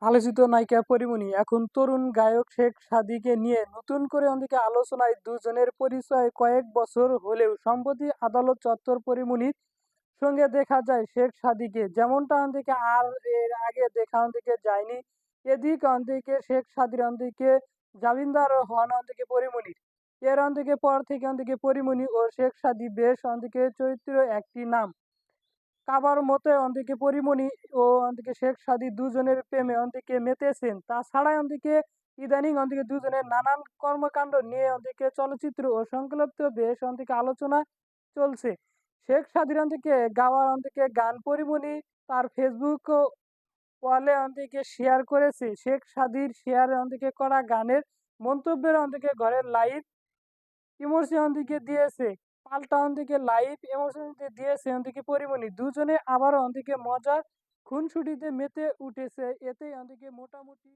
আলোচিত নায়িকা পরীমনি এখন তরুণ গায়ক শেখ সাদীকে নিয়ে নতুন করে অন্যদিকে আলোচনায় দুজনের পরিচয় কয়েক বছর হলেও সম্প্রতি আদালত চত্বর পরীমনির সঙ্গে দেখা যায় শেখ সাদীকে যেমনটা অন্যদিকে আর এর আগে দেখা অন্যদিকে যায়নি। এদিক অন্যদিকে শেখ সাদীর অন্যদিকে জামিনদার হন অন্যদিকে পরীমনির এর অন্যদিকে পর থেকে অন্যদিকে পরীমনি ও শেখ সাদী বেশ অন্যদিকে চরিত্র একটি নাম কাবার মতে অন্যদিকে পরীমনি ও অন্যদিকে শেখ সাদী দুজনের প্রেমে অন্যদিকে মেতেছেন। তাছাড়া অন্যদিকে ইদানিং অন্যদিকে দুজনের নানান কর্মকাণ্ড নিয়ে অন্যদিকে চলচ্চিত্র ও সংলাপিত বেশ অন্যদিকে আলোচনা চলছে। শেখ সাদীর অন্যদিকে গাওয়া অন্যদিকে গান পরীমনি তার ফেসবুক ওয়ালে অন্যদিকে শেয়ার করেছে। শেখ সাদীর শেয়ার অন্যদিকে করা গানের মন্তব্যের অন্যদিকে ঘরের লাইভ ইমোশন দিকে দিয়েছে। পাল্টা অন্যদিকে লাইভ ইমোশন দিয়েছে অন্যদিকে পরীমনি। দুজনে আবারও অন্যদিকে মজার খুনসুটিতে মেতে উঠেছে। এতেই অন্যদিকে মোটামুটি